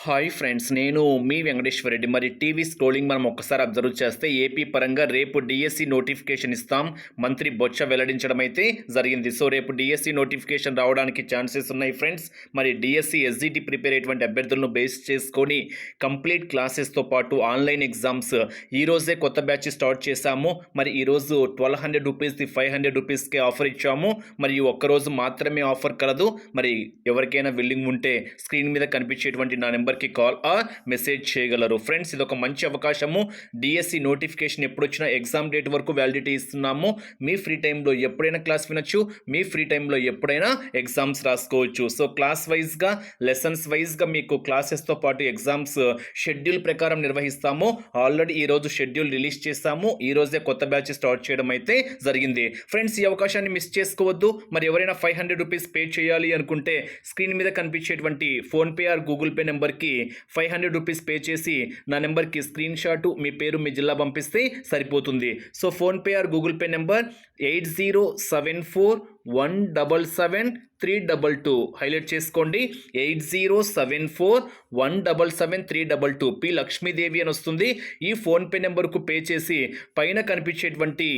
Hi friends, నేను మీ వెంకటేశ్వర రెడ్డి. మరి TV scrolling మనం ఒక్కసారి అబ్జర్వ్ చేస్తే ఏపీ పరంగా రేపు డిఎస్సి నోటిఫికేషన్ ఇస్తాం మంత్రి బొత్స వెల్లడించడం అయితే జరిగింది. సో రేపు డిఎస్సి నోటిఫికేషన్ రావడానికి ఛాన్సెస్ ఉన్నాయి ఫ్రెండ్స్. మరి డిఎస్సి ఎస్జిటి ప్రిపేర్ అయ్యేటువంటి అభ్యర్థులను బేస్ చేసుకొని కంప్లీట్ క్లాసెస్తో పాటు ఆన్లైన్ ఎగ్జామ్స్ ఈరోజే కొత్త బ్యాచ్ స్టార్ట్ చేశాము. మరి ఈరోజు 1200 రూపీస్ది 500 రూపీస్కే ఆఫర్ ఇచ్చాము. మరి ఒక్కరోజు మాత్రమే ఆఫర్ కలదు. మరి ఎవరికైనా విల్లింగ్ ఉంటే స్క్రీన్ మీద కనిపించేటువంటి నా నెంబర్కి కాల్ ఆర్ మెసేజ్ చేయగలరు. ఫ్రెండ్స్, ఇది ఒక మంచి అవకాశము. డిఎస్సి నోటిఫికేషన్ ఎప్పుడు వచ్చినా ఎగ్జామ్ డేట్ వరకు వ్యాలిడిటీ ఇస్తున్నాము. మీ ఫ్రీ టైంలో ఎప్పుడైనా క్లాస్ వినొచ్చు, మీ ఫ్రీ టైంలో ఎప్పుడైనా ఎగ్జామ్స్ రాసుకోవచ్చు. సో క్లాస్ వైజ్గా, లెసన్స్ వైజ్గా మీకు క్లాసెస్తో పాటు ఎగ్జామ్స్ షెడ్యూల్ ప్రకారం నిర్వహిస్తాము. ఆల్రెడీ ఈరోజు షెడ్యూల్ రిలీజ్ చేస్తాము. ఈరోజే కొత్త బ్యాచ్ స్టార్ట్ చేయడం అయితే జరిగింది. ఫ్రెండ్స్, ఈ అవకాశాన్ని మిస్ చేసుకోవద్దు. మరి ఎవరైనా 500 రూపీస్ పే చేయాలి అనుకుంటే స్క్రీన్ మీద కనిపించేటువంటి ఫోన్పే ఆర్ గూగుల్ పే నెంబర్కి 500 రూపీస్ పే చేసి నా నెంబర్కి స్క్రీన్ షాట్, మీ పేరు, మీ జిల్లా పంపిస్తే సరిపోతుంది. So PhonePe are Google pay number 8074177322 highlight చేసుకోండి. 8074177322 పి లక్ష్మీదేవి అని వస్తుంది. ఈ ఫోన్పే నెంబర్కు పే చేసి పైన కనిపించేటువంటి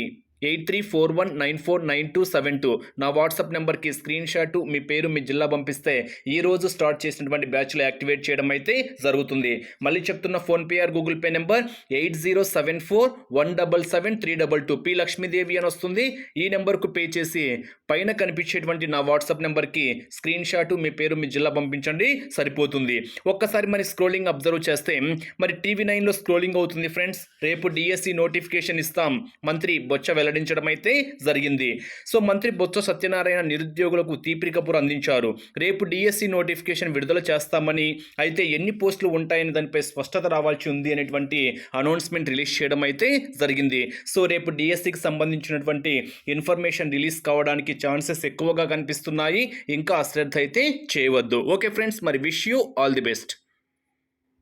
8341949272 నా వాట్సాప్ నెంబర్కి స్క్రీన్ షాట్, మీ పేరు, మీ జిల్లా పంపిస్తే ఈరోజు స్టార్ట్ చేసినటువంటి బ్యాచ్లో యాక్టివేట్ చేయడం అయితే జరుగుతుంది. మళ్ళీ చెప్తున్న PhonePe are Google pay number 8074177322 P Lakshmidevi అని వస్తుంది. ఈ నెంబర్కు పే చేసి పైన కనిపించేటువంటి నా వాట్సాప్ నెంబర్కి స్క్రీన్ షాట్, మీ పేరు, మీ జిల్లా పంపించండి, సరిపోతుంది. ఒక్కసారి మరి స్క్రోలింగ్ అబ్జర్వ్ చేస్తే మరి టీవీ 9లో స్క్రోలింగ్ అవుతుంది ఫ్రెండ్స్. రేపు డిఎస్సి నోటిఫికేషన్ ఇస్తాం మంత్రి బొత్స వెల్లడించడం అయితే జరిగింది. సో మంత్రి బొత్స సత్యనారాయణ నిరుద్యోగులకు తీపి కబురు అందించారు. రేపు డిఎస్సి నోటిఫికేషన్ విడుదల చేస్తామని, అయితే ఎన్ని పోస్టులు ఉంటాయని దానిపై స్పష్టత రావాల్సి ఉంది అనేటువంటి అనౌన్స్మెంట్ రిలీజ్ చేయడం అయితే జరిగింది. సో రేపు డిఎస్సికి సంబంధించినటువంటి ఇన్ఫర్మేషన్ రిలీజ్ కావడానికి ఛాన్సెస్ ఎక్కువగా కనిపిస్తున్నాయి. ఇంకా అశ్రద్ధ అయితే చేయవద్దు. ఓకే ఫ్రెండ్స్, మరి wish you all the best.